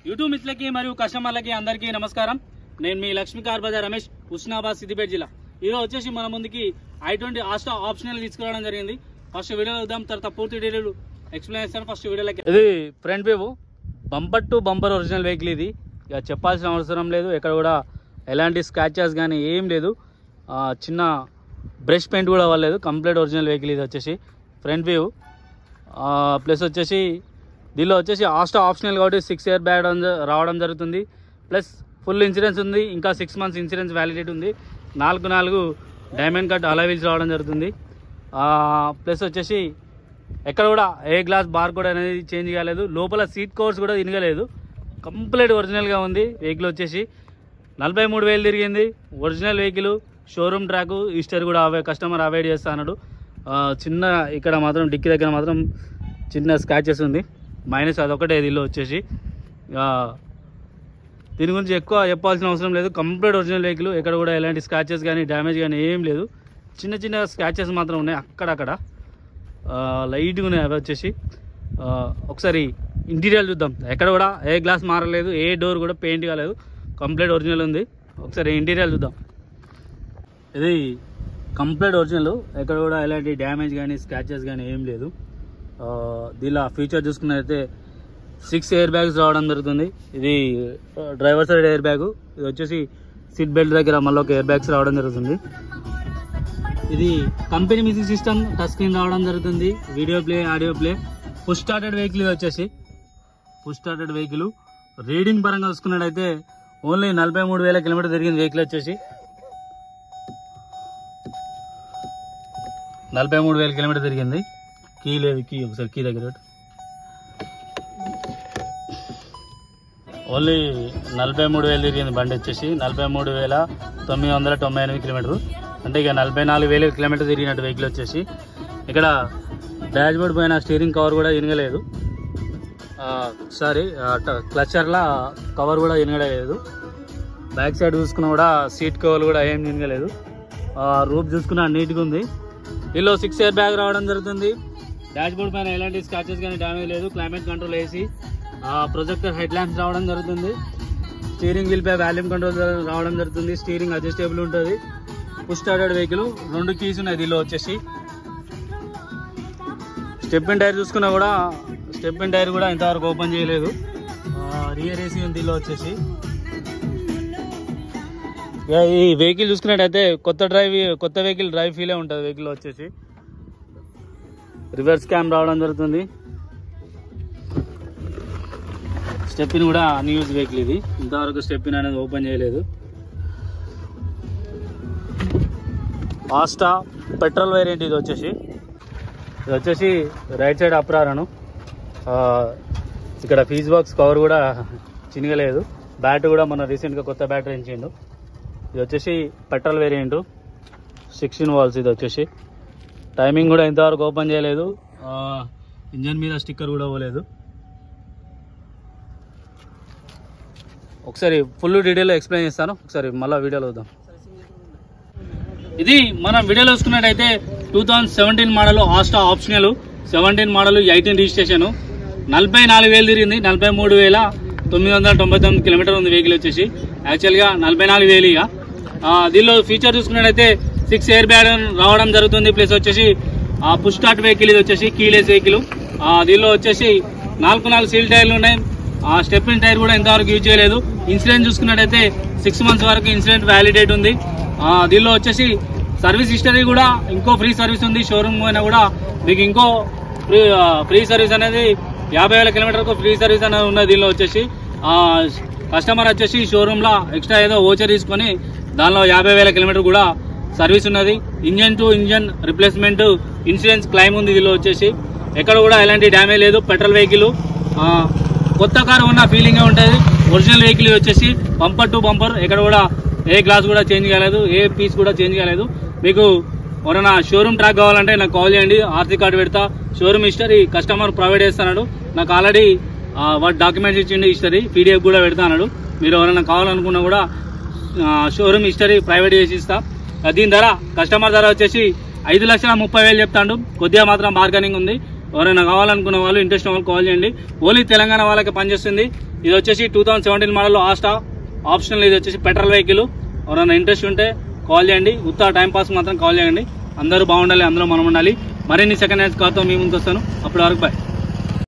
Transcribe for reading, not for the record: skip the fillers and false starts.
YouTube మిత్రులకి మరియు కస్టమర్లకి అందరికీ నమస్కారం. నేను మీ లక్ష్మీ కార్ బజార్ రమేష్, హుస్నాబాద్, సిద్దిపేట జిల్లా. ఈరోజు వచ్చేసి మన ముందుకి i20 ఆస్టా ఆప్షనల్ తీసుకురావడం జరిగింది. ఫస్ట్ వీడియోలో వద్దాం, తర్వాత పూర్తి డీటెయిల్ ఎక్స్ప్లెయిన్ చేస్తాను. ఫస్ట్ వీడియోలకి ఇది front view, bumper to bumper original vehicle. ఇది ఇక చెప్పాల్సిన అవసరం లేదు, ఎక్కడ కూడా ఎలాంటి స్క్రాచెస్ కానీ ఏం లేదు, చిన్న బ్రష్ పెయింట్ కూడా అవ్వలేదు. కంప్లీట్ ఒరిజినల్ వెహికల్ ఇది వచ్చేసి ఫ్రంట్ వ్యూ. ప్లస్ వచ్చేసి దీనిలో వచ్చేసి ఆస్టా ఆప్షనల్ కాబట్టి 6 ఇయర్ బ్యాగ్ రావడం జరుగుతుంది. ప్లస్ ఫుల్ ఇన్సూరెన్స్ ఉంది, ఇంకా 6 months ఇన్సూరెన్స్ వ్యాలిడిటీ ఉంది. 4 డైమండ్ కట్ అలా వీల్స్ రావడం జరుగుతుంది. ప్లస్ వచ్చేసి ఎక్కడ కూడా ఏ గ్లాస్ బార్ కూడా అనేది చేంజ్ కాలేదు. లోపల సీట్ కవర్స్ కూడా తిరగలేదు, కంప్లీట్ ఒరిజినల్గా ఉంది వెహికల్. వచ్చేసి 43,000 తిరిగింది. Original vehicle, showroom track, history కూడా కస్టమర్ అవాయిడ్ చేస్తా అన్నాడు. చిన్న ఇక్కడ మాత్రం డిక్కీ దగ్గర మాత్రం చిన్న స్క్రాచెస్ ఉంది, మైనస్ అదొకటే. దీనిలో వచ్చేసి దీని గురించి ఎక్కువ చెప్పాల్సిన అవసరం లేదు. కంప్లీట్ ఒరిజినల్ వెహికల్, ఎక్కడ కూడా ఎలాంటి స్క్రాచెస్ కానీ డ్యామేజ్ కానీ ఏం లేదు. చిన్న చిన్న స్క్రాచెస్ మాత్రం ఉన్నాయి అక్కడక్కడ, లైట్గా ఉన్నాయి అవి వచ్చేసి. ఒకసారి ఇంటీరియర్ చూద్దాం. ఎక్కడ కూడా ఏ గ్లాస్ మారలేదు, ఏ డోర్ కూడా పెయింట్ కాలేదు, కంప్లీట్ ఒరిజినల్ ఉంది. ఒకసారి ఇంటీరియర్ చూద్దాం. ఇది కంప్లీట్ ఒరిజినల్, ఎక్కడ కూడా ఎలాంటి డ్యామేజ్ కానీ స్క్రాచెస్ కానీ ఏం లేదు. దీనిలో ఫీచర్ చూసుకున్నట్లయితే 6 ఎయిర్ బ్యాగ్స్ రావడం జరుగుతుంది. ఇది డ్రైవర్ సైడ్ ఎయిర్ బ్యాగ్. ఇది వచ్చేసి సీట్ బెల్ట్ దగ్గర మళ్ళీ ఒక ఎయిర్ బ్యాగ్స్ రావడం జరుగుతుంది. ఇది company music system, touch screen రావడం జరుగుతుంది. Video play, audio play. Push started vehicle. ఇది వచ్చేసి పుష్ స్టార్టెడ్ వెహికల్. రీడింగ్ పరంగా చూసుకున్నట్టయితే ఓన్లీ 43,000 కిలోమీటర్ తిరిగింది వెహికల్. వచ్చేసి 43,000 కిలోమీటర్ తిరిగింది. కీ లేదు, కీ ఒకసారి కీ దగ్గర ఓన్లీ 43,000 తిరిగింది బండి. వచ్చేసి 43,998 కిలోమీటర్, అంటే ఇక 44,000 కిలోమీటర్ తిరిగినట్టు వెహికల్. వచ్చేసి ఇక్కడ డాష్ బోర్డ్ పైన స్టీరింగ్ కవర్ కూడా ఇనగలేదు, క్లచర్లా కవర్ కూడా ఇనగలేదు. బ్యాక్ సైడ్ చూసుకున్నా కూడా సీట్ కవర్ కూడా ఏం ఇనగలేదు. రూప్ చూసుకున్నా నీట్గా ఉంది. దీనిలో 6 ఇయర్ బ్యాగ్ రావడం జరుగుతుంది. డాష్ బోర్డ్ పైన ఎలాంటి స్క్రాచెస్ కానీ డ్యామేజ్ లేదు. Climate control AC, projector head lamps రావడం జరుగుతుంది. స్టీరింగ్ వీల్ పై వాల్యూమ్ కంట్రోల్ రావడం జరుగుతుంది. స్టీరింగ్ అడ్జస్టబుల్ ఉంటుంది. Push started vehicle. 2 కీస్ ఉన్నాయి దీనిలో. వచ్చేసి స్టెప్ ఇన్ టైర్ చూసుకున్నా కూడా స్టెప్ ఇన్ టైర్ కూడా ఇంతవరకు ఓపెన్ చేయలేదు. రియర్ ఏసీ ఉంది దీనిలో. వచ్చేసి ఈ వెహికల్ చూసుకున్నట్టయితే కొత్త వెహికల్ డ్రైవ్ ఫీలే ఉంటుంది వెహికల్. వచ్చేసి రివర్స్ క్యామ్ రావడం జరుగుతుంది. స్టెప్పిన్ కూడా అన్యూజ్ వెహికల్. ఇది ఇంతవరకు స్టెప్పిన్ అనేది ఓపెన్ చేయలేదు. Asta petrol variant. ఇది వచ్చేసి రైట్ సైడ్ అప్రారను. ఇక్కడ ఫీజ్ బాక్స్ కవర్ కూడా చినగలేదు. బ్యాటరీ కూడా మన రీసెంట్గా కొత్త బ్యాటరీ ఇచ్చిండు. ఇది వచ్చేసి పెట్రోల్ వేరియంట్, 16 volts. ఇది వచ్చేసి టైమింగ్ కూడా ఇంతవరకు ఓపెన్ చేయలేదు. ఇంజన్ మీద స్టిక్కర్ కూడా ఇవ్వలేదు. ఒకసారి ఫుల్ డీటెయిల్ ఎక్స్ప్లెయిన్ చేస్తాను, ఒకసారి మళ్ళీ వీడియోలో వద్దాం. ఇది మనం వీడియోలో చూసుకున్నట్టయితే 2017 model Asta optional, 17 model, 18 registration. 44,000 తిరిగింది. 43,999 కిలోమీటర్ ఉంది వెహికల్. వచ్చేసి యాక్చువల్గా 44,000. ఇక దీనిలో ఫీచర్ చూసుకున్నట్టయితే 6 ఎయిర్ బ్యాగ్ రావడం జరుగుతుంది. ప్లస్ వచ్చేసి పుష్ స్టార్ట్ వెహికల్. ఇది వచ్చేసి కీలెస్ వెహికల్. దీనిలో వచ్చేసి 4 సీల్ టైర్లు ఉన్నాయి. స్టెప్ ఇన్ టైర్ కూడా ఇంతవరకు యూజ్ చేయలేదు. ఇన్సూరెన్స్ చూసుకున్నట్టయితే 6 months వరకు ఇన్సూరెన్స్ వ్యాలిడేట్ ఉంది. దీనిలో వచ్చేసి సర్వీస్ హిస్టరీ కూడా ఇంకో ఫ్రీ సర్వీస్ ఉంది. షోరూమ్ అయినా కూడా మీకు ఇంకో ఫ్రీ సర్వీస్ అనేది 50,000 కిలోమీటర్కు ఫ్రీ సర్వీస్ అనేది ఉన్నది. దీనిలో వచ్చేసి కస్టమర్ వచ్చేసి షోరూమ్లో ఎక్స్ట్రా ఏదో ఓచర్ తీసుకొని దానిలో 50,000 కిలోమీటర్ కూడా సర్వీస్ ఉన్నది. Engine to engine replacement insurance claim ఉంది. దీనిలో వచ్చేసి ఎక్కడ కూడా ఎలాంటి డ్యామేజ్ లేదు. పెట్రోల్ వెహికల్, కొత్త కారు ఉన్న ఫీలింగే ఉంటుంది. ఒరిజినల్ వెహికల్ వచ్చేసి బంపర్ టు బంపర్, ఎక్కడ కూడా ఏ గ్లాస్ కూడా చేంజ్ కాలేదు, ఏ పీస్ కూడా చేంజ్ కాలేదు. మీకు ఎవరైనా షోరూమ్ ట్రాక్ కావాలంటే నాకు కాల్ చేయండి, ఆర్సీ కార్డు పెడతా. షోరూమ్ హిస్టరీ కస్టమర్ ప్రొవైడ్ చేస్తున్నాడు. నాకు ఆల్రెడీ వాటి డాక్యుమెంట్స్ ఇచ్చిండు, హిస్టరీ PDF కూడా పెడతాడు. మీరు ఎవరైనా కావాలనుకున్నా కూడా షోరూమ్ హిస్టరీ ప్రైవేట్ చేసి ఇస్తా. దీని ధర కస్టమర్ ధర వచ్చేసి 5,30,000 చెప్తాడు. కొద్దిగా మాత్రం బార్గెనింగ్ ఉంది. ఎవరైనా కావాలనుకున్న వాళ్ళు ఇంట్రెస్ట్ వాళ్ళు కాల్ చేయండి. ఓన్లీ తెలంగాణ వాళ్ళకి పనిచేస్తుంది. ఇది వచ్చేసి 2017 మోడల్ ఆస్టా ఆప్షనల్. ఇది వచ్చేసి పెట్రోల్ వెహికల్. ఎవరైనా ఇంట్రెస్ట్ ఉంటే కాల్ చేయండి. ఉత్తా టైం పాస్ మాత్రం కాల్ చేయండి. అందరూ బాగుండాలి, అందరూ మనం ఉండాలి. మరిన్ని సెకండ్ హ్యాండ్స్ కార్తో మీ ముందుకు వస్తాను. అప్పటి వరకు బాయ్.